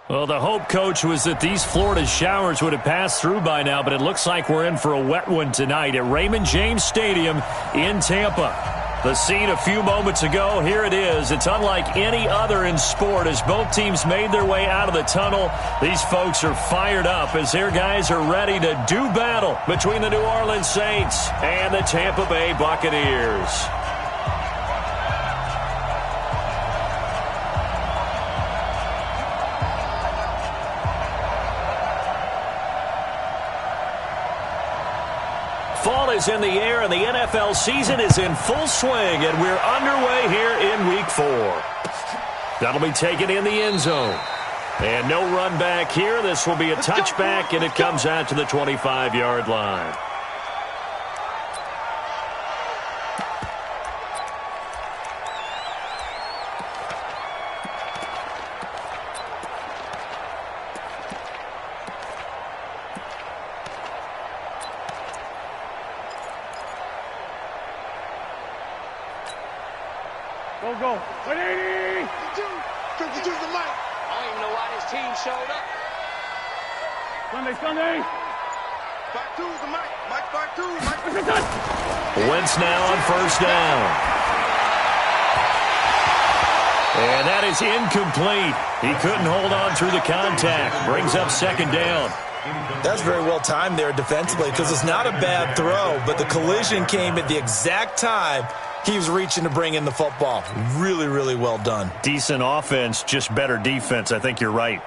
Well, the hope, Coach, was that these Florida showers would have passed through by now, but it looks like we're in for a wet one tonight at Raymond James Stadium in Tampa. The scene a few moments ago, here it is. It's unlike any other in sport as both teams made their way out of the tunnel. These folks are fired up as their guys are ready to do battle between the New Orleans Saints and the Tampa Bay Buccaneers. Fall is in the air, and the NFL season is in full swing, and we're underway here in Week 4. That'll be taken in the end zone. And no run back here. This will be a touchback, and it comes out to the 25-yard line. Go. 180! 52's the mic. I don't even know why this team showed up. Sunday. 52's the mic. Mike 52. Wentz now on first down. And that is incomplete. He couldn't hold on through the contact. Brings up second down. That's very well timed there defensively because it's not a bad throw, but the collision came at the exact time he was reaching to bring in the football. Really, really well done. Decent offense, just better defense. I think you're right.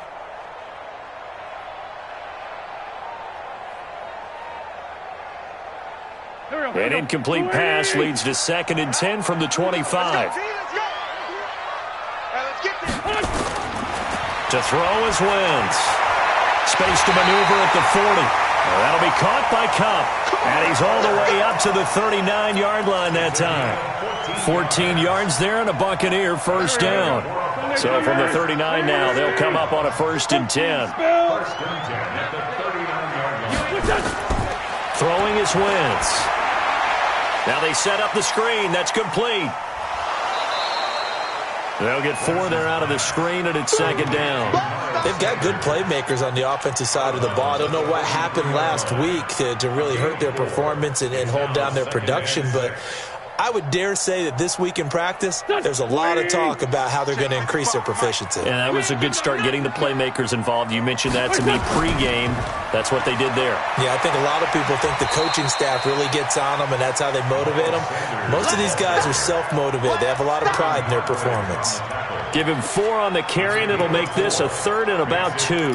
An incomplete pass leads to 2nd and 10 from the 25. To throw is Wentz. Space to maneuver at the 40. That'll be caught by Kupp. And he's all the way up to the 39-yard line that time. 14 yards there and a Buccaneer first down. So from the 39 now, they'll come up on a 1st and 10. Throwing is Wentz. Now they set up the screen. That's complete. They'll get 4 there out of the screen, and it's 2nd down. They've got good playmakers on the offensive side of the ball. I don't know what happened last week to really hurt their performance and hold down their production, but I would dare say that this week in practice, there's a lot of talk about how they're going to increase their proficiency. And that was a good start, getting the playmakers involved. You mentioned that to me pregame. That's what they did there. Yeah, I think a lot of people think the coaching staff really gets on them, and that's how they motivate them. Most of these guys are self-motivated. They have a lot of pride in their performance. Give him 4 on the carry, and it'll make this a 3rd and about 2.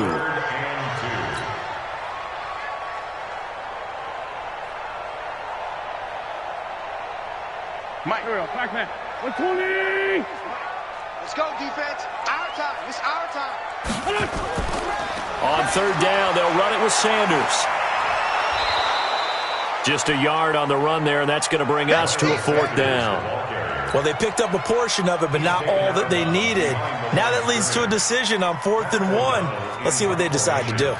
Mike, back man. 120! Let's go, defense. Our time. It's our time. On 3rd down, they'll run it with Sanders. Just a yard on the run there, and that's going to bring us to a 4th down. Well, they picked up a portion of it, but not all that they needed. Now that leads to a decision on 4th and 1. Let's see what they decide to do.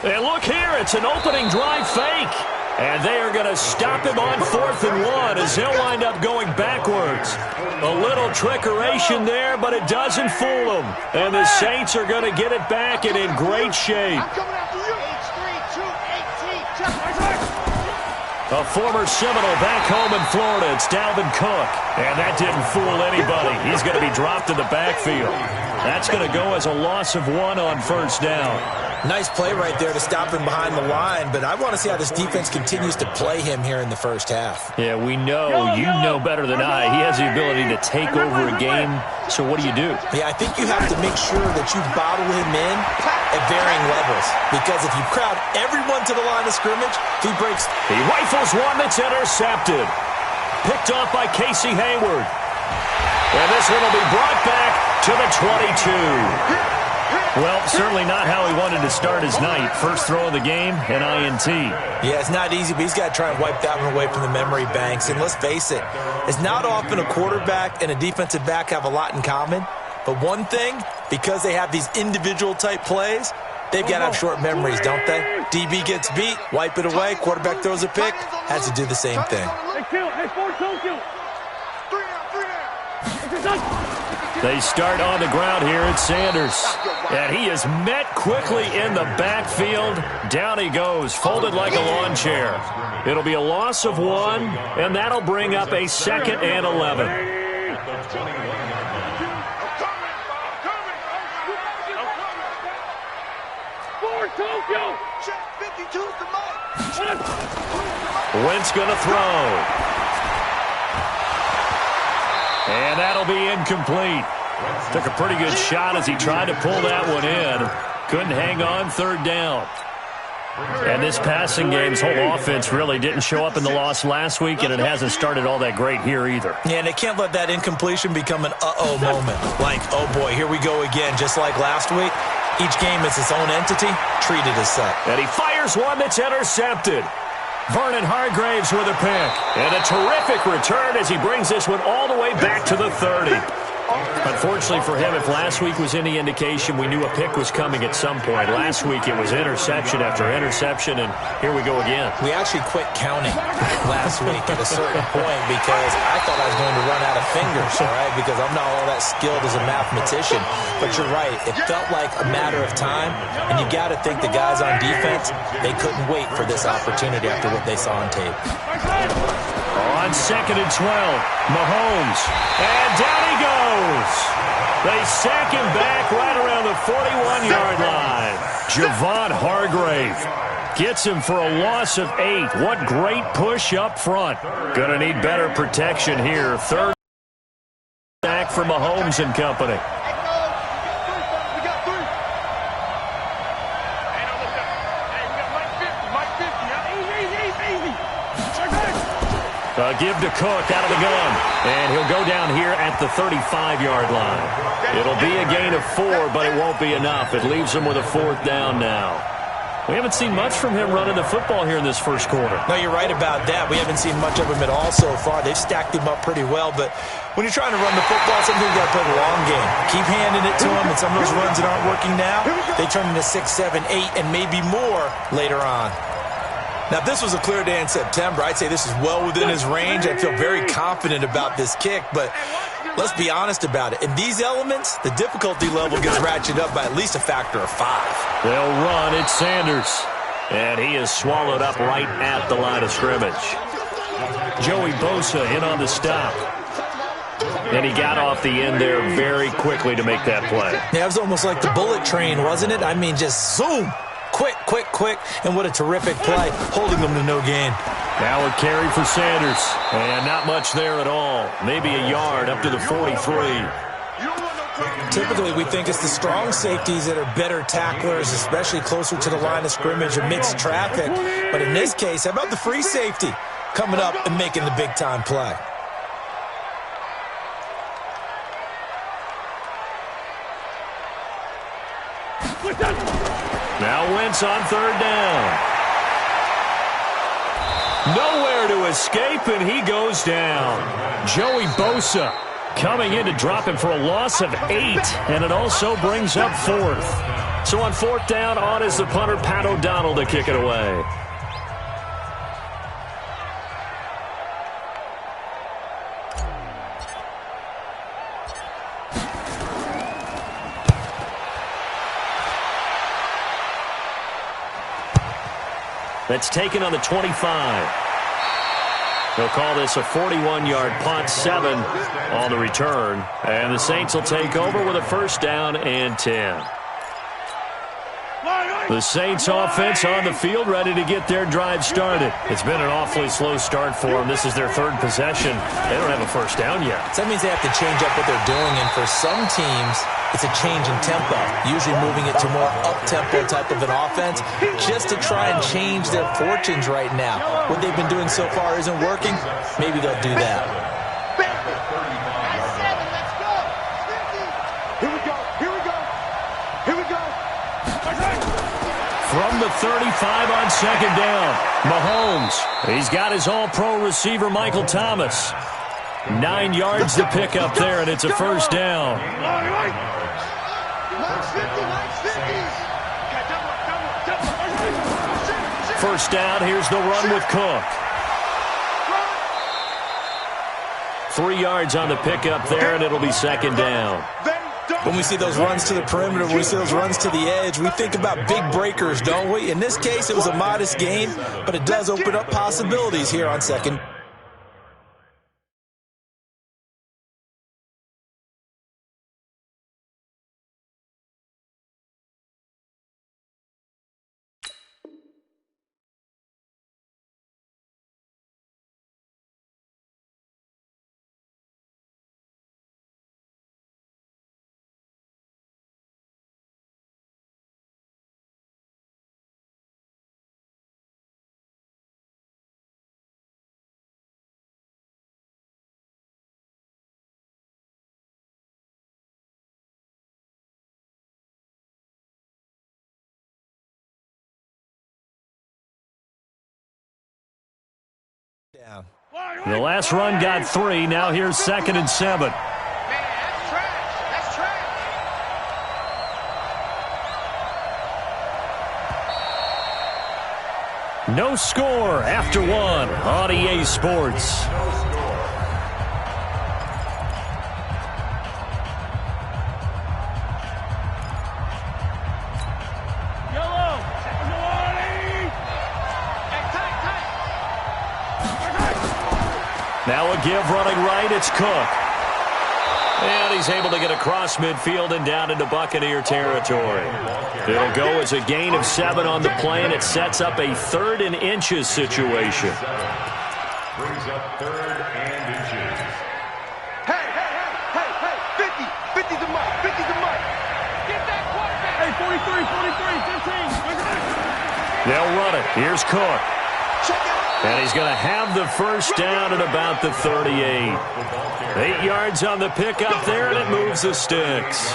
And look here, it's an opening drive fake. And they are going to stop him on 4th and 1 as he'll wind up going backwards. A little trickeration there, but it doesn't fool him. And the Saints are going to get it back and in great shape. A former Seminole back home in Florida. It's Dalvin Cook. And that didn't fool anybody. He's going to be dropped in the backfield. That's going to go as a loss of 1 on 1st down. Nice play right there to stop him behind the line, but I want to see how this defense continues to play him here in the first half. Yeah, we know, you know better than I. He has the ability to take over a game, so what do? Yeah, I think you have to make sure that you bottle him in at varying levels, because if you crowd everyone to the line of scrimmage, he breaks. He rifles one that's intercepted. Picked off by Casey Hayward. And this one will be brought back to the 22. Well, certainly not how he wanted to start his night. First throw of the game, an INT. Yeah, it's not easy, but he's got to try and wipe that one away from the memory banks. And let's face it, it's not often a quarterback and a defensive back have a lot in common. But one thing, because they have these individual type plays, they've got to have short memories, don't they? DB gets beat, wipe it away, quarterback throws a pick, has to do the same thing. They start on the ground here at Sanders. And he is met quickly in the backfield. Down he goes, folded like a lawn chair. It'll be a loss of 1, and that'll bring up a 2nd and 11. Wentz going to throw. And that'll be incomplete. Took a pretty good shot as he tried to pull that one in. Couldn't hang on 3rd down. And this passing game's whole offense really didn't show up in the loss last week, and it hasn't started all that great here either. Yeah, and they can't let that incompletion become an uh-oh moment. Like, oh boy, here we go again, just like last week. Each game is its own entity, treated as such. And he fires one that's intercepted. Vernon Hargraves with a pick. And a terrific return as he brings this one all the way back to the 30. Unfortunately for him, if last week was any indication, we knew a pick was coming at some point. Last week it was interception after interception, and here we go again. We actually quit counting last week at a certain point because I thought I was going to run out of fingers, all right, because I'm not all that skilled as a mathematician. But you're right. It felt like a matter of time, and you got to think the guys on defense, they couldn't wait for this opportunity after what they saw on tape. On 2nd and 12, Mahomes, and down he goes. They sack him back right around the 41-yard line. Javon Hargrave gets him for a loss of 8. What great push up front. Gonna need better protection here. 3rd sack for Mahomes and company. Give to Cook out of the gun. And he'll go down here at the 35-yard line. It'll be a gain of 4, but it won't be enough. It leaves him with a 4th down now. We haven't seen much from him running the football here in this first quarter. No, you're right about that. We haven't seen much of him at all so far. They've stacked him up pretty well, but when you're trying to run the football, sometimes you got to play the long game. Keep handing it to him, and some of those runs that aren't working now, they turn into 6, 7, 8, and maybe more later on. Now, if this was a clear day in September, I'd say this is well within his range. I feel very confident about this kick, but let's be honest about it. In these elements, the difficulty level gets ratcheted up by at least a factor of 5. They'll run. It's Sanders. And he is swallowed up right at the line of scrimmage. Joey Bosa in on the stop. And he got off the end there very quickly to make that play. Yeah, it was almost like the bullet train, wasn't it? I mean, just zoom. Quick, quick, quick, and what a terrific play, holding them to no gain. Now a carry for Sanders, and not much there at all. Maybe a yard up to the 43. Typically, we think it's the strong safeties that are better tacklers, especially closer to the line of scrimmage amidst traffic. But in this case, how about the free safety coming up and making the big-time play? Now Wentz on 3rd down. Nowhere to escape, and he goes down. Joey Bosa coming in to drop him for a loss of 8, and it also brings up 4th. So on 4th down, on is the punter, Pat O'Donnell, to kick it away. That's taken on the 25. They'll call this a 41-yard punt, 7 on the return. And the Saints will take over with a 1st down and 10. The Saints offense on the field, ready to get their drive started. It's been an awfully slow start for them. This is their 3rd possession. They don't have a 1st down yet. So that means they have to change up what they're doing, and for some teams, it's a change in tempo, usually moving it to more up-tempo type of an offense, just to try and change their fortunes right now. What they've been doing so far isn't working. Maybe they'll do that. From the 35 on 2nd down, Mahomes. He's got his all-pro receiver, Michael Thomas. 9 yards to pick up there, and it's a 1st down. First down, here's the run with Cook. 3 yards on the pickup there, and it'll be second down. When we see those runs to the perimeter, when we see those runs to the edge, we think about big breakers, don't we? In this case, it was a modest gain, but it does open up possibilities here on second. Down. The last run got 3. Now here's 2nd and 7. Man, that's trash. That's trash. No score after 1 on EA Sports. Now a give running right, it's Cook. And he's able to get across midfield and down into Buccaneer territory. It'll go as a gain of 7 on the play, and it sets up a 3rd and inches situation. Brings up 3rd and inches. Hey, 50. 50's a mark. 50's a mark. Get that quarterback. Hey, 43, 15. They'll run it. Here's Cook. Check it out. And he's going to have the first down at about the 38. 8 yards on the pickup there, and it moves the sticks.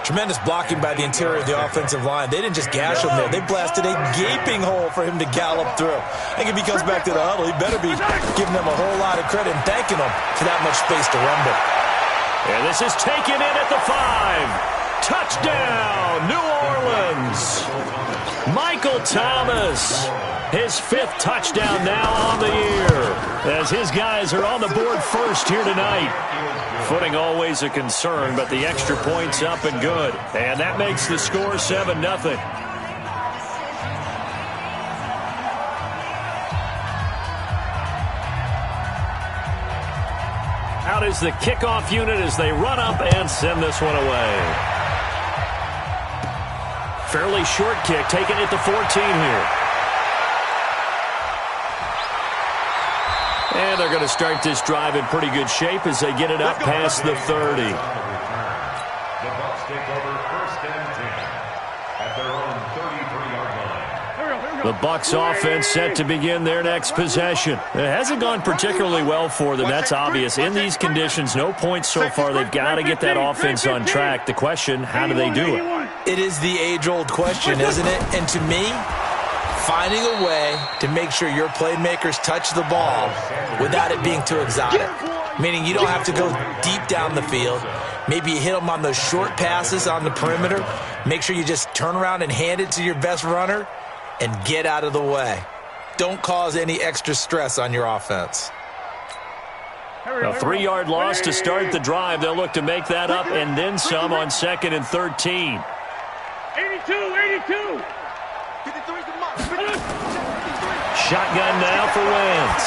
Tremendous blocking by the interior of the offensive line. They didn't just gash him there. They blasted a gaping hole for him to gallop through. I think if he comes back to the huddle, he better be giving them a whole lot of credit and thanking them for that much space to rumble. And this is taken in at the 5. Touchdown, New Orleans. Michael Thomas. His 5th touchdown now on the year, as his guys are on the board first here tonight. Footing always a concern, but the extra point's up and good. And that makes the score 7-0. Out is the kickoff unit as they run up and send this one away. Fairly short kick, taken at the 14 here. And they're going to start this drive in pretty good shape as they get it up past the 30. The Bucs take over 1st and 10 at their own 33-yard line. The Bucs offense set to begin their next possession. It hasn't gone particularly well for them. That's obvious. In these conditions, no points so far. They've got to get that offense on track. The question, how do they do it? It is the age-old question, isn't it? And to me, finding a way to make sure your playmakers touch the ball without it being too exotic. Meaning you don't have to go deep down the field. Maybe you hit them on those short passes on the perimeter. Make sure you just turn around and hand it to your best runner and get out of the way. Don't cause any extra stress on your offense. A 3-yard loss to start the drive. They'll look to make that up and then some on 2nd and 13. 82. Shotgun now for Wentz.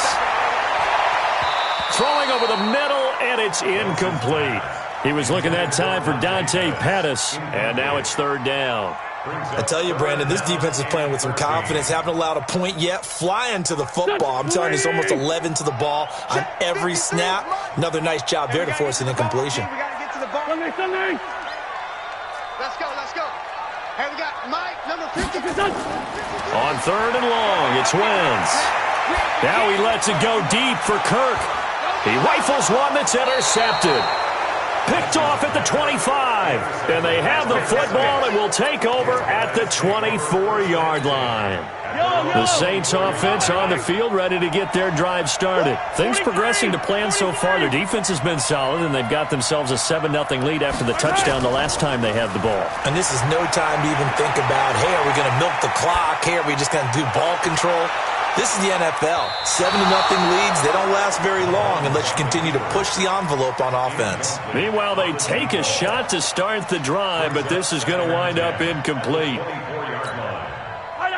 Throwing over the middle, and it's incomplete. He was looking that time for Dante Pettis, and now it's 3rd down. I tell you, Brandon, this defense is playing with some confidence. Haven't allowed a point yet. Flying to the football. I'm telling you, it's almost 11 to the ball on every snap. Another nice job there to force an incompletion. We got to get to the ball. Let's go. Hey, we got Mike, number 50. On 3rd and long, it's Wentz. Now he lets it go deep for Kirk. He rifles one that's intercepted. Picked off at the 25. And they have the football and will take over at the 24-yard line. The Saints offense on the field ready to get their drive started. Things progressing to plan so far. Their defense has been solid, and they've got themselves a 7-0 lead after the touchdown the last time they had the ball. And this is no time to even think about, hey, are we going to milk the clock? Hey, are we just going to do ball control? This is the NFL. 7-0 leads, they don't last very long unless you continue to push the envelope on offense. Meanwhile, they take a shot to start the drive, but this is going to wind up incomplete.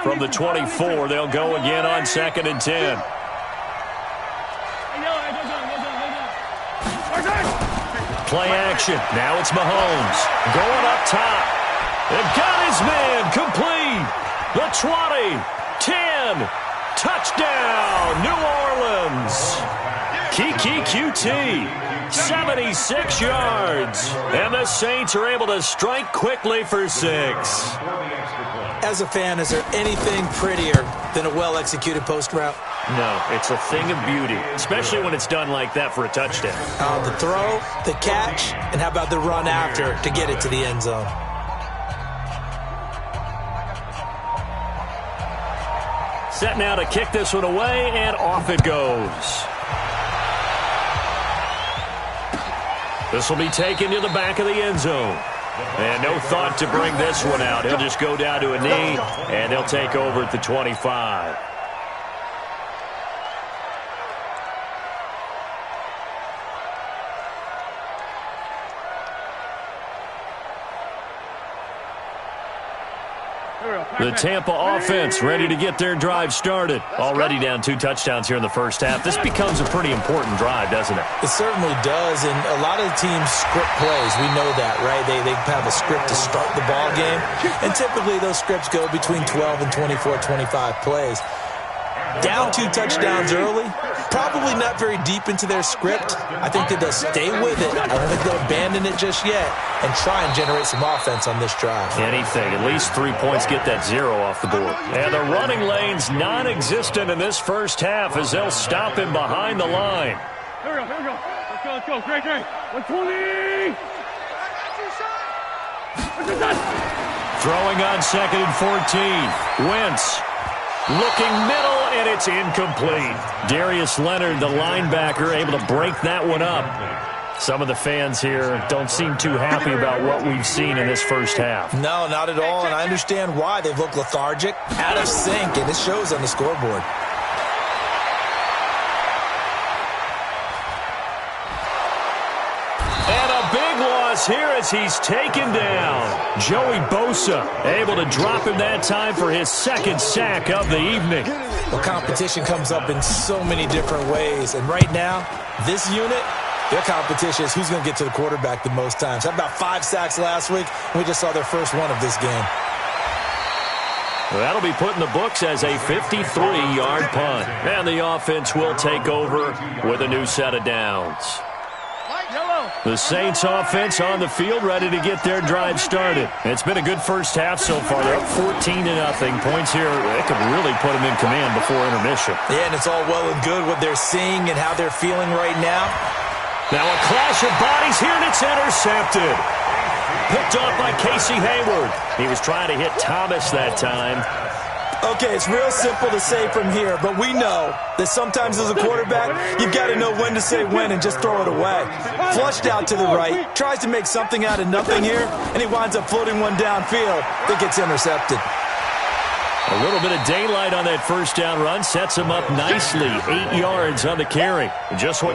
From the 24, they'll go again on 2nd and 10. Play action. Now it's Mahomes going up top. They've got his man complete. The 20, 10, touchdown, New Orleans. Kiki QT, 76 yards. And the Saints are able to strike quickly for 6. As a fan, is there anything prettier than a well-executed post route? No, it's a thing of beauty, especially when it's done like that for a touchdown. The throw, the catch, and how about the run after to get it to the end zone? Set now to kick this one away, and off it goes. This will be taken to the back of the end zone. And no thought to bring this one out. He'll just go down to a knee, and they'll take over at the 25. The Tampa offense ready to get their drive started. Already down 2 touchdowns here in the first half. This becomes a pretty important drive, doesn't it? It certainly does, and a lot of the teams script plays. We know that, right? They have a script to start the ball game, and typically those scripts go between 12 and 24, 25 plays. Down 2 touchdowns early, probably not very deep into their script. I think that they'll stay with it. I don't think they'll abandon it just yet and try and generate some offense on this drive. Anything. At least 3 points, get that 0 off the board. And the running lane's non-existent in this first half as they'll stop him behind the line. Here we go. Let's go. Great. 120. Throwing on 2nd and 14. Wentz. Looking middle, and it's incomplete. Darius Leonard, the linebacker, able to break that one up. Some of the fans here don't seem too happy about what we've seen in this first half. No, not at all, and I understand why. They've looked lethargic, out of sync, and it shows on the scoreboard. Here as he's taken down. Joey Bosa able to drop him that time for his 2nd sack of the evening. Well, competition comes up in so many different ways, and right now, this unit, their competition is who's going to get to the quarterback the most times. Had about 5 sacks last week, and we just saw their first one of this game. Well, that'll be put in the books as a 53-yard punt. And the offense will take over with a new set of downs. The Saints offense on the field ready to get their drive started. It's been a good first half so far. They're up 14-0. Points here, they could really put them in command before intermission. Yeah, and it's all well and good what they're seeing and how they're feeling right now. Now a clash of bodies here, and it's intercepted. Picked off by Casey Hayward. He was trying to hit Thomas that time. Okay, it's real simple to say from here, but we know that sometimes as a quarterback, you've got to know when to say when and just throw it away. Flushed out to the right, tries to make something out of nothing here, and he winds up floating one downfield that gets intercepted. A little bit of daylight on that first down run sets him up nicely. 8 yards on the carry. Just what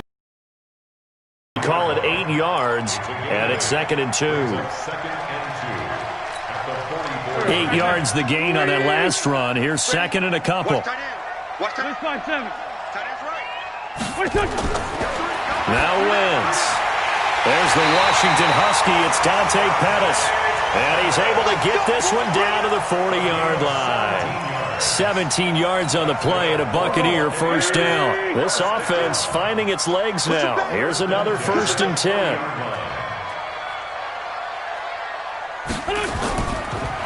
you call it, 8 yards, and it's 2nd and 2. 8 yards the gain on that last run. Here's 2nd and a couple. Now Wentz. There's the Washington Husky. It's Dante Pettis. And he's able to get this one down to the 40-yard line. 17 yards on the play and a Buccaneer first down. This offense finding its legs now. Here's another 1st and 10.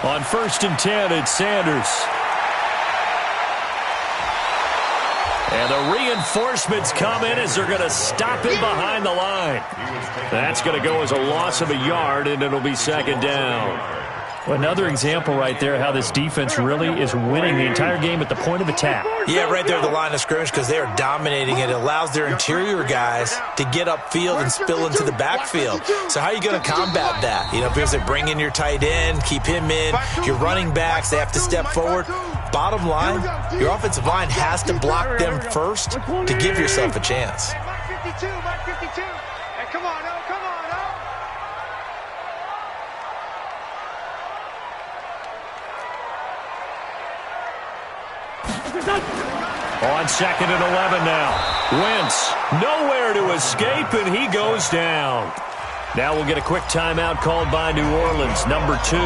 On 1st and 10, it's Sanders. And the reinforcements come in as they're going to stop him behind the line. That's going to go as a loss of a yard, and it'll be 2nd down. Another example right there how this defense really is winning the entire game at the point of attack. Yeah, right there at the line of scrimmage because they are dominating it. It allows their interior guys to get upfield and spill into the backfield. So how are you going to combat that? You know, because they bring in your tight end, keep him in, your running backs, they have to step forward. Bottom line, your offensive line has to block them first to give yourself a chance. Mark 52, Mark 52. Hey, come on, oh, come on, oh. On 2nd and 11 now. Wentz, nowhere to escape, and he goes down. Now we'll get a quick timeout called by New Orleans, number 2.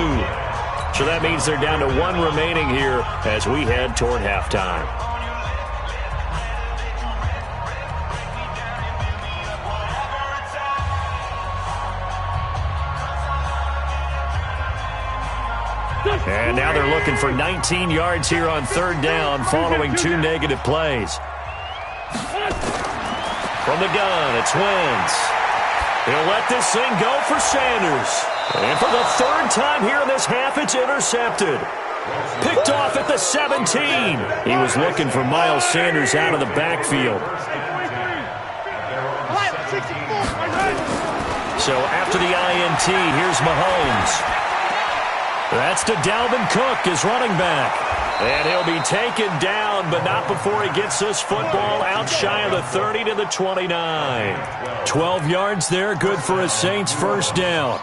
So that means they're down to 1 remaining here as we head toward halftime. And now they're looking for 19 yards here on 3rd down following 2 negative plays. From the gun, it's Wentz. He'll let this thing go for Sanders. And for the 3rd time here in this half, it's intercepted. Picked off at the 17. He was looking for Miles Sanders out of the backfield. So after the INT, here's Mahomes. That's to Dalvin Cook, his running back. And he'll be taken down, but not before he gets this football out shy of the 30 to the 29. 12 yards there, good for a Saints first down.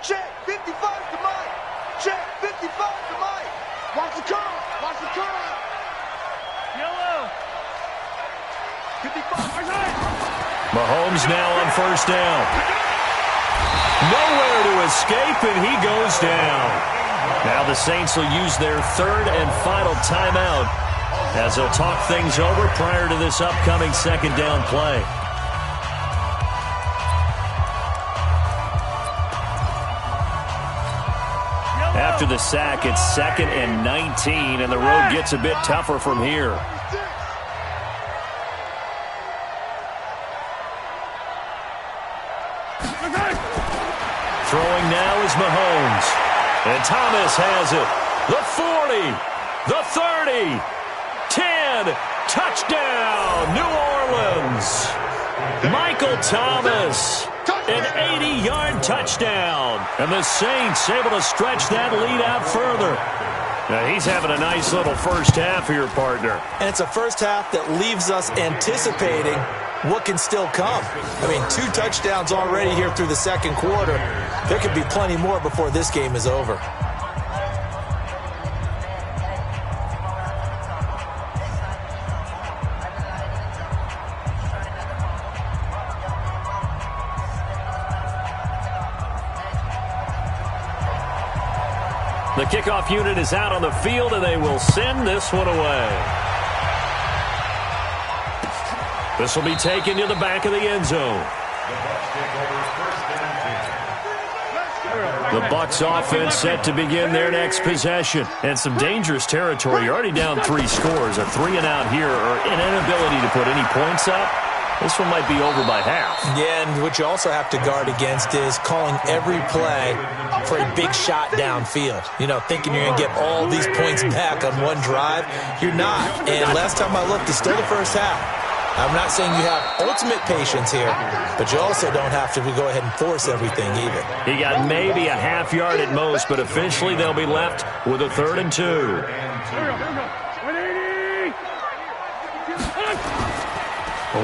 Check, 55 to Mike. Check, 55 to Mike. Watch the curl, watch the curl. Yellow. 55. Mahomes now on first down. Nowhere to escape, and he goes down. Now the Saints will use their 3rd and final timeout as they'll talk things over prior to this upcoming 2nd down play. After the sack, it's 2nd and 19, and the road gets a bit tougher from here. Throwing now is Mahomes. And Thomas has it. The 40, the 30, 10, touchdown, New Orleans. Michael Thomas, an 80-yard touchdown. And the Saints able to stretch that lead out further. Now he's having a nice little first half here, partner. And it's a first half that leaves us anticipating what can still come. I mean, 2 touchdowns already here through the 2nd quarter. There could be plenty more before this game is over. The kickoff unit is out on the field, and they will send this one away. This will be taken to the back of the end zone. The Bucs offense set to begin their next possession. And some dangerous territory. You're already down 3 scores. A 3-and-out here, or an inability to put any points up. This one might be over by half. Yeah, and what you also have to guard against is calling every play for a big shot downfield. You know, thinking you're going to get all these points back on one drive. You're not. And last time I looked, it's still the first half. I'm not saying you have ultimate patience here, but you also don't have to go ahead and force everything either. He got maybe a half yard at most, but officially they'll be left with a 3rd and 2.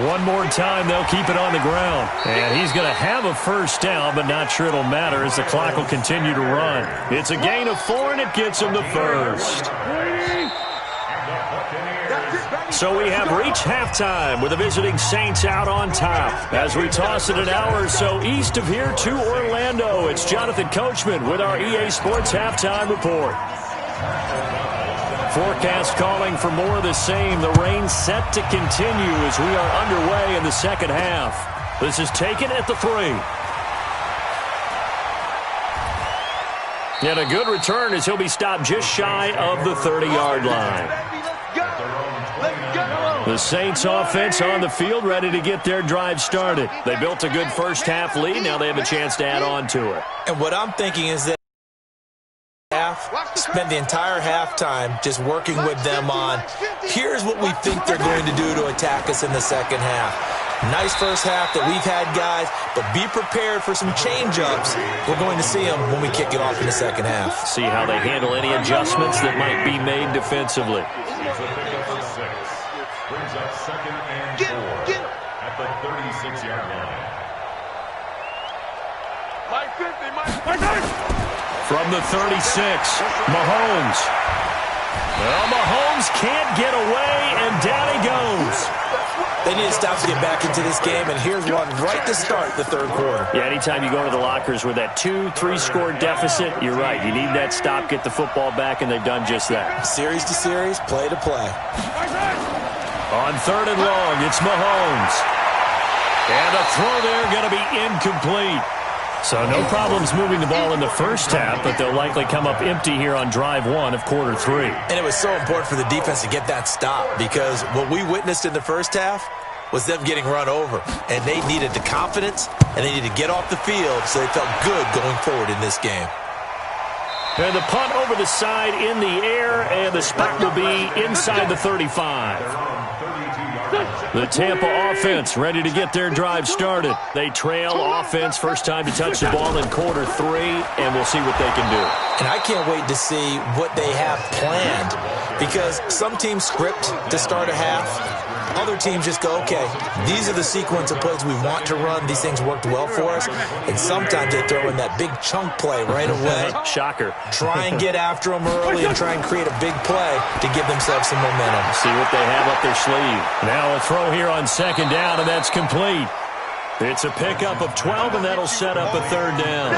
One more time, they'll keep it on the ground. And he's going to have a first down, but not sure it'll matter as the clock will continue to run. It's a gain of 4, and it gets him the first. So we have reached halftime with the visiting Saints out on top. As we toss it an hour or so east of here to Orlando, it's Jonathan Coachman with our EA Sports Halftime Report. Forecast calling for more of the same. The rain set to continue as we are underway in the 2nd half. This is taken at the 3. And a good return as he'll be stopped just shy of the 30-yard line. The Saints offense on the field ready to get their drive started. They built a good first half lead. Now they have a chance to add on to it. And what I'm thinking is that spent the entire halftime just working with them on, here's what we think they're going to do to attack us in the second half. Nice first half that we've had, guys, but be prepared for some change-ups. We're going to see them when we kick it off in the second half. See how they handle any adjustments that might be made defensively. Brings up second and 4 at the 36-yard line. Mike 50, Mike. From the 36, Mahomes. Well, Mahomes can't get away, and down he goes. They need to stop to get back into this game, and here's one right to start the third quarter. Yeah, anytime you go to the lockers with that 2-3 score deficit, you're right. You need that stop, get the football back, and they've done just that. Series to series, play to play. On third and long, it's Mahomes. And a throw there going to be incomplete. So no problems moving the ball in the first half, but they'll likely come up empty here on drive one of quarter three. And it was so important for the defense to get that stop because what we witnessed in the first half was them getting run over. And they needed the confidence, and they needed to get off the field so they felt good going forward in this game. And the punt over the side in the air, and the spot will be inside the 35. The Tampa offense ready to get their drive started. They trail offense, first time to touch the ball in quarter three, and we'll see what they can do. And I can't wait to see what they have planned because some teams script to start a half. Other teams just go, okay, these are the sequence of plays we want to run. These things worked well for us. And sometimes they throw in that big chunk play right away. Shocker. Try and get after them early and try and create a big play to give themselves some momentum. See what they have up their sleeve. Now a throw here on second down, and that's complete. It's a pickup of 12, and that'll set up a third down.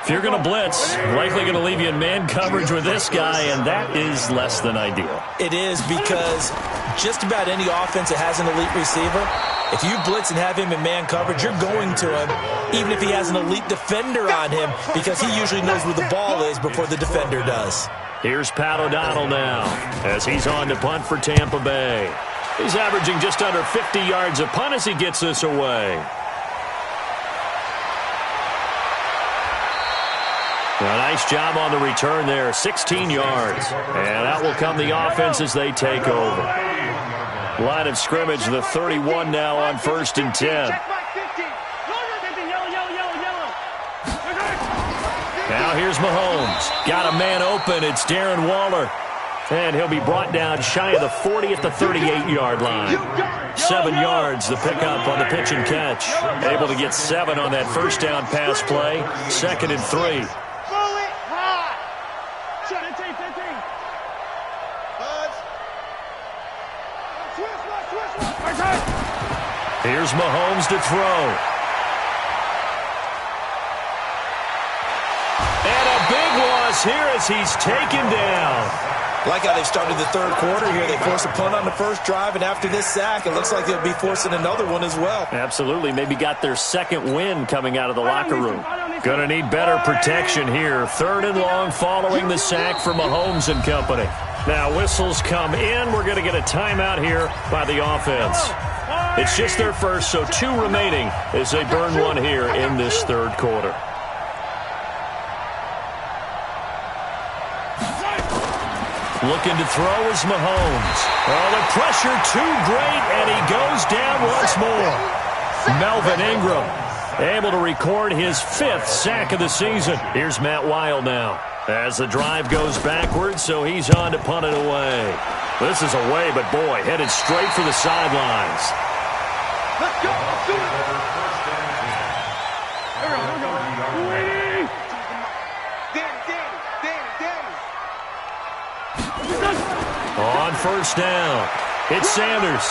If you're going to blitz, likely going to leave you in man coverage with this guy, and that is less than ideal. It is because just about any offense that has an elite receiver, if you blitz and have him in man coverage, you're going to him, even if he has an elite defender on him, because he usually knows where the ball is before the defender does. Here's Pat O'Donnell now as he's on to punt for Tampa Bay. He's averaging just under 50 yards a punt as he gets this away. A nice job on the return there, 16 yards. And out will come the offense as they take over. Line of scrimmage, the 31 now on first and 10. Now here's Mahomes. Got a man open. It's Darren Waller. And he'll be brought down shy of the 40 at the 38-yard line. 7 yards, the pickup on the pitch and catch. Able to get 7 on that first down pass play. 2nd and 3. Here's Mahomes to throw. And a big loss here as he's taken down. Like how they've started the third quarter here. They forced a punt on the first drive, and after this sack, it looks like they'll be forcing another one as well. Absolutely. Maybe got their second win coming out of the locker room. Going to need better protection here. 3rd and long following the sack for Mahomes and company. Now whistles come in. We're going to get a timeout here by the offense. It's just their first, so 2 remaining as they burn one here in this third quarter. Looking to throw is Mahomes. Oh, the pressure too great, and he goes down once more. Melvin Ingram able to record his 5th sack of the season. Here's Matt Weil now as the drive goes backwards, so he's on to punt it away. This is away, but boy, headed straight for the sidelines. Let's go. Let's do it. On first down, it's Sanders.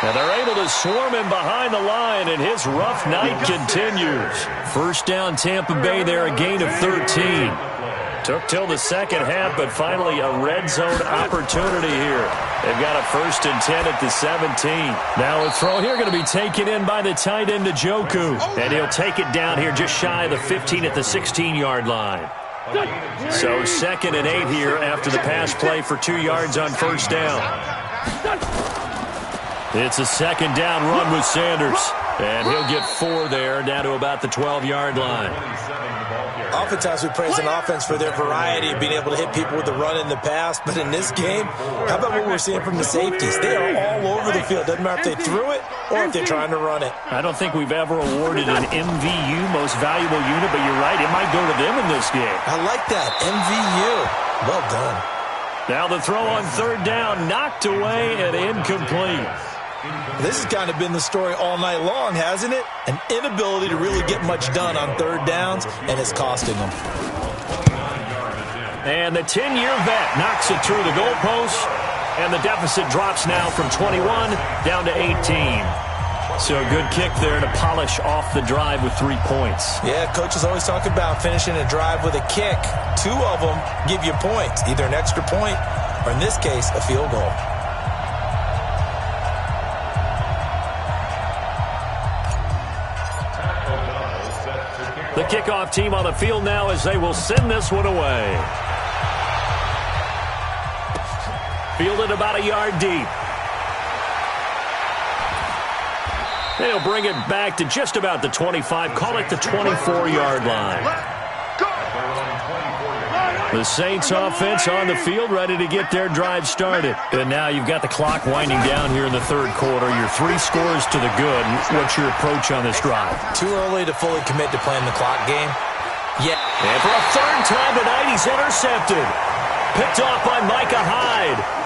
And they're able to swarm him behind the line, and his rough night continues. First down, Tampa Bay there, a gain of 13. Took till the second half, but finally a red zone opportunity here. They've got a 1st and 10 at the 17. Now a throw here going to be taken in by the tight end Njoku. And he'll take it down here just shy of the 15 at the 16-yard line. So 2nd and 8 here after the pass play for 2 yards on first down. It's a 2nd down run with Sanders. And he'll get 4 there, down to about the 12-yard line. Oftentimes we praise an offense for their variety of being able to hit people with the run in the pass, but in this game, how about what we're seeing from the safeties? They are all over the field. Doesn't matter if they threw it or if they're trying to run it. I don't think we've ever awarded an MVU, most valuable unit, but you're right, it might go to them in this game. I like that, MVU. Well done. Now the throw on third down, knocked away and incomplete. This has kind of been the story all night long, hasn't it? An inability to really get much done on third downs, and it's costing them. And the 10-year vet knocks it through the goalpost, and the deficit drops now from 21 down to 18. So a good kick there to polish off the drive with 3 points. Yeah, coaches always talk about finishing a drive with a kick. 2 of them give you points, either an extra point or, in this case, a field goal. The kickoff team on the field now as they will send this one away. Fielded about a yard deep. They'll bring it back to just about the 25. Call it the 24-yard line. The Saints offense on the field, ready to get their drive started. And now you've got the clock winding down here in the third quarter. Your 3 scores to the good. What's your approach on this drive? Too early to fully commit to playing the clock game. Yeah. And for a third time tonight, he's intercepted. Picked off by Micah Hyde.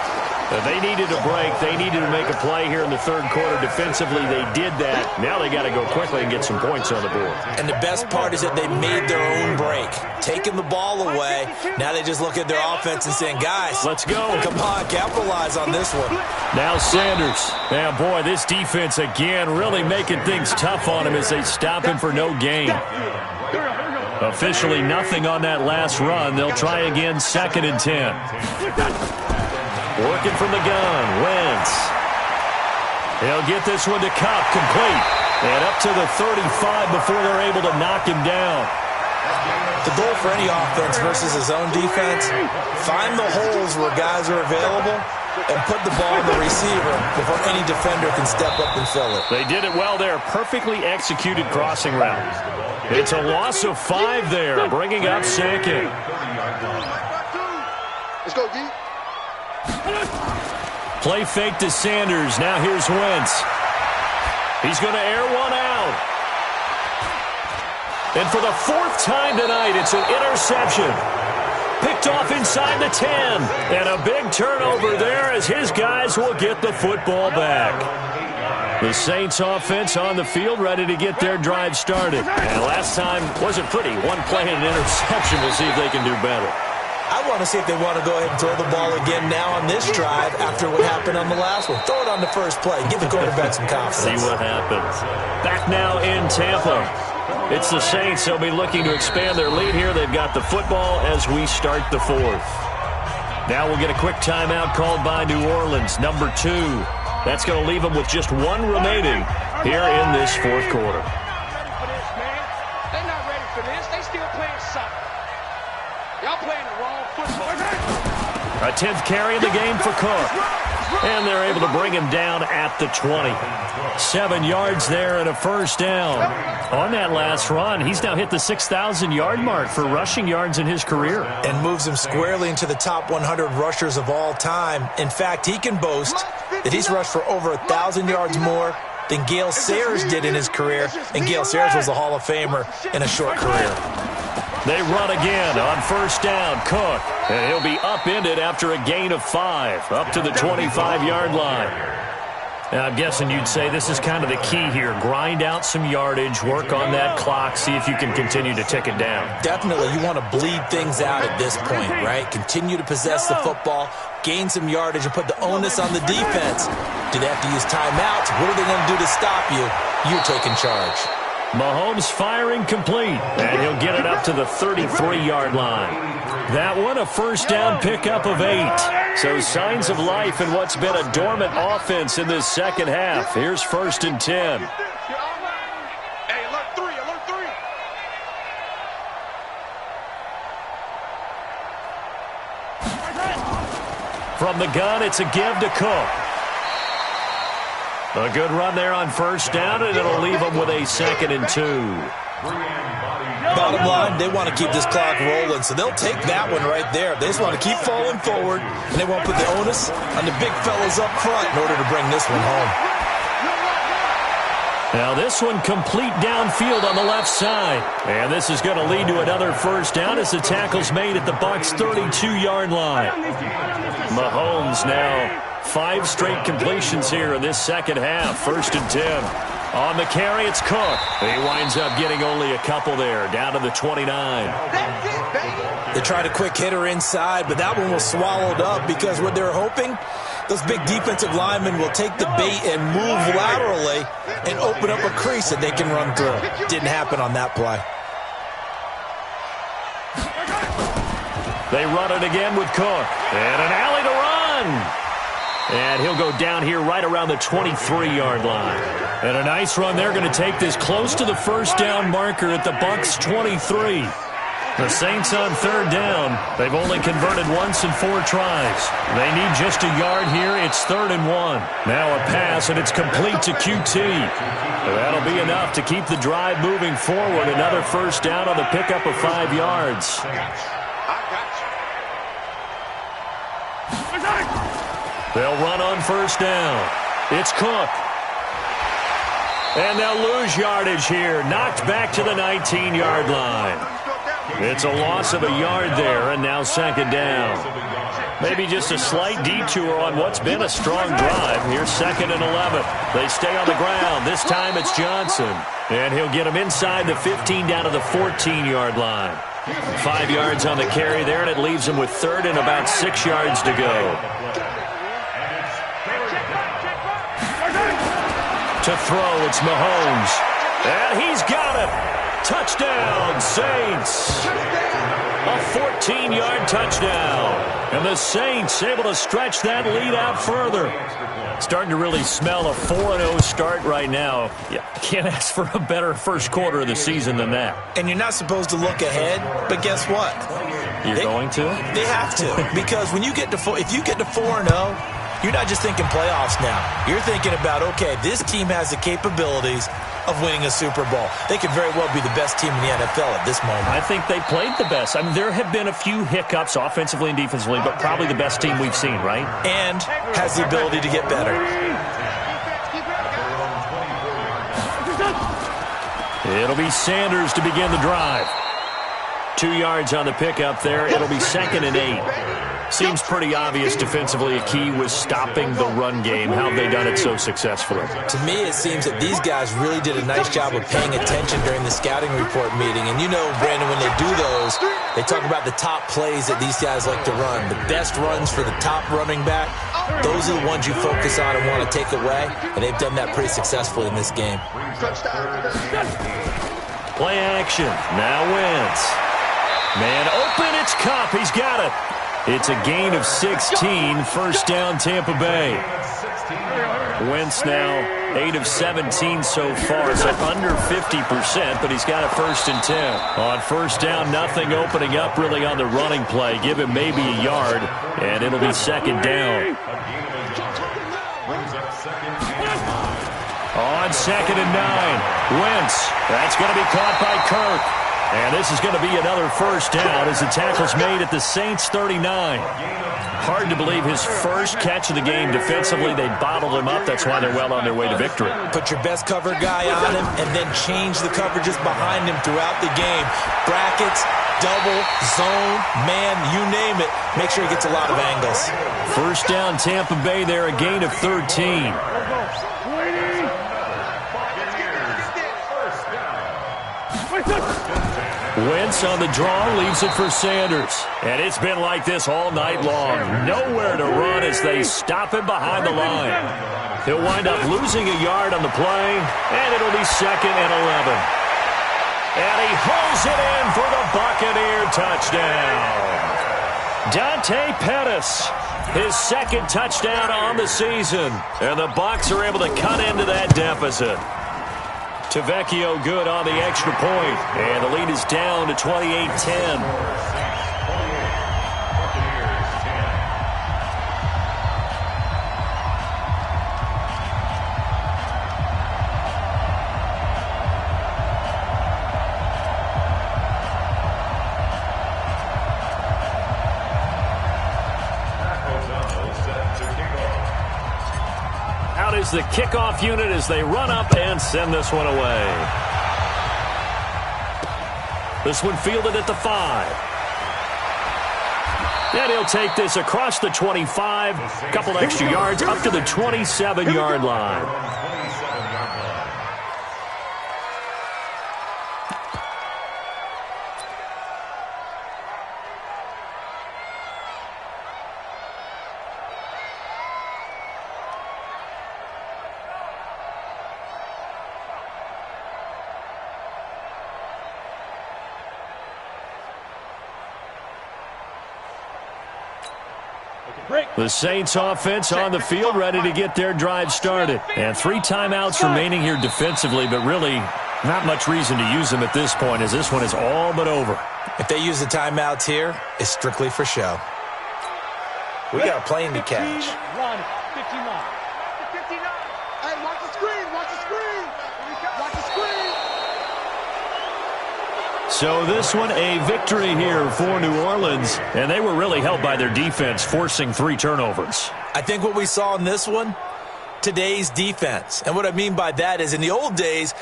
They needed a break. They needed to make a play here in the third quarter. Defensively, they did that. Now they got to go quickly and get some points on the board. And the best part is that they made their own break. Taking the ball away. Now they just look at their offense and saying, guys, let's go. Come on, capitalize on this one. Now Sanders. Now, boy, this defense again really making things tough on him as they stop him for no gain. Officially nothing on that last run. They'll try again, 2nd and 10. Working from the gun, Wentz. He'll get this one to Cup, complete. And up to the 35 before they're able to knock him down. The goal for any offense versus his own defense, find the holes where guys are available and put the ball in the receiver before any defender can step up and fill it. They did it well there. Perfectly executed crossing route. It's a loss of 5 there, bringing up 2nd. Let's go, D. Play fake to Sanders. Now here's Wentz. He's going to air one out. And for the 4th time tonight, it's an interception. Picked off inside the 10. And a big turnover there as his guys will get the football back. The Saints offense on the field ready to get their drive started. And last time wasn't pretty. 1 play and an interception. We'll see if they can do better. I want to see if they want to go ahead and throw the ball again now on this drive after what happened on the last one. Throw it on the first play. Give the quarterback some confidence. See what happens. Back now in Tampa. It's the Saints. They'll be looking to expand their lead here. They've got the football as we start the 4th. Now we'll get a quick timeout called by New Orleans, number 2. That's going to leave them with just 1 remaining here in this 4th quarter. They're not ready for this. They still playing soccer. Y'all playing the wrong football. A 10th carry in the game for Cook. And they're able to bring him down at the 20. 7 yards there and a first down. On that last run, he's now hit the 6,000-yard mark for rushing yards in his career. And moves him squarely into the top 100 rushers of all time. In fact, he can boast that he's rushed for over 1,000 yards more than Gale Sayers did in his career. And Gale Sayers was a Hall of Famer in a short career. They run again on first down. Cook. And he'll be upended after a gain of 5. Up to the 25-yard line. Now, I'm guessing you'd say this is kind of the key here. Grind out some yardage, work on that clock, see if you can continue to tick it down. Definitely. You want to bleed things out at this point, right? Continue to possess the football, gain some yardage, and put the onus on the defense. Do they have to use timeouts? What are they going to do to stop you? You're taking charge. Mahomes firing complete, and he'll get it up to the 33-yard line. That one a first down pickup of 8. So signs of life in what's been a dormant offense in this second half. Here's 1st and 10. Hey, alert 3, alert 3. From the gun, it's a give to Cook. A good run there on first down, and it'll leave them with a 2nd and 2. By bottom line, they want to keep this clock rolling, so they'll take that one right there. They just want to keep falling forward, and they won't put the onus on the big fellas up front in order to bring this one home. Now this one complete downfield on the left side. And this is going to lead to another first down as the tackle's made at the Bucs' 32-yard line. Mahomes now 5 straight completions here in this second half. 1st and 10. On the carry, it's Cook. He winds up getting only a couple there, down to the 29. They tried a quick hitter inside, but that one was swallowed up because what they're hoping, those big defensive linemen will take the bait and move laterally and open up a crease that they can run through. Didn't happen on that play. They run it again with Cook. And an alley to run. And he'll go down here right around the 23-yard line. And a nice run there, going to take this close to the first down marker at the Bucs' 23. The Saints on 3rd down. They've only converted once in 4 tries. They need just a yard here. It's 3rd and 1. Now a pass, and it's complete to QT. That'll be enough to keep the drive moving forward. Another first down on the pickup of 5 yards. They'll run on first down. It's Cook. And they'll lose yardage here. Knocked back to the 19-yard line. It's a loss of a yard there, and now 2nd down. Maybe just a slight detour on what's been a strong drive. Here's 2nd and 11. They stay on the ground. This time it's Johnson. And he'll get him inside the 15 down to the 14-yard line. 5 yards on the carry there, and it leaves him with 3rd and about 6 yards to go. To throw, it's Mahomes. And he's got it. Touchdown, Saints. A 14-yard touchdown. And the Saints able to stretch that lead out further. Starting to really smell a 4-0 start right now. You can't ask for a better first quarter of the season than that. And you're not supposed to look ahead, but guess what? You're going to? They have to. Because when you get to if you get to 4-0, you're not just thinking playoffs now. You're thinking about, okay, this team has the capabilities of winning a Super Bowl. They could very well be the best team in the NFL at this moment. I think they played the best. I mean, there have been a few hiccups offensively and defensively, but probably the best team we've seen, right? And has the ability to get better. It'll be Sanders to begin the drive. 2 yards on the pickup there. It'll be 2nd and 8. Seems pretty obvious defensively a key was stopping the run game. How have they done it so successfully? To me, it seems that these guys really did a nice job of paying attention during the scouting report meeting. And you know, Brandon, when they do those, they talk about the top plays that these guys like to run. The best runs for the top running back, those are the ones you focus on and want to take away. And they've done that pretty successfully in this game. Play action. Now Wentz. Man open, it's Kupp. He's got it. It's a gain of 16. First down, Tampa Bay. Wentz now 8 of 17 so far, so under 50%, but he's got a 1st and 10. On first down, nothing opening up really on the running play. Give him maybe a yard, and it'll be 2nd down. On 2nd and 9, Wentz. That's going to be caught by Kirk. And this is going to be another first down as the tackle's made at the Saints' 39. Hard to believe his first catch of the game defensively. They bottled him up. That's why they're well on their way to victory. Put your best cover guy on him and then change the coverages behind him throughout the game. Brackets, double, zone, man, you name it. Make sure he gets a lot of angles. First down, Tampa Bay there, a gain of 13. Wentz on the draw, leaves it for Sanders. And it's been like this all night long. Nowhere to run as they stop him behind the line. He'll wind up losing a yard on the play, and it'll be 2nd and 11. And he hauls it in for the Buccaneer touchdown. Dante Pettis, his 2nd touchdown on the season. And the Bucs are able to cut into that deficit. Tavecchio good on the extra point, and the lead is down to 28-10. is the kickoff unit as they run up and send this one away. This one fielded at the 5. And he'll take this across the 25, a couple extra yards up to the 27-yard line. The Saints offense on the field, ready to get their drive started. And 3 timeouts remaining here defensively, but really not much reason to use them at this point as this one is all but over. If they use the timeouts here, it's strictly for show. We got a plane to catch. 59. Hey, watch the screen, watch the screen. Watch the screen. So this one a victory here for New Orleans, and they were really helped by their defense, forcing 3 turnovers. I think what we saw in this one, today's defense. And what I mean by that is in the old days,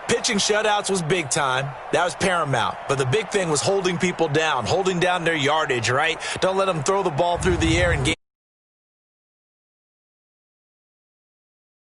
pitching shutouts was big time. That was paramount. But the big thing was holding people down, holding down their yardage, right? Don't let them throw the ball through the air and gain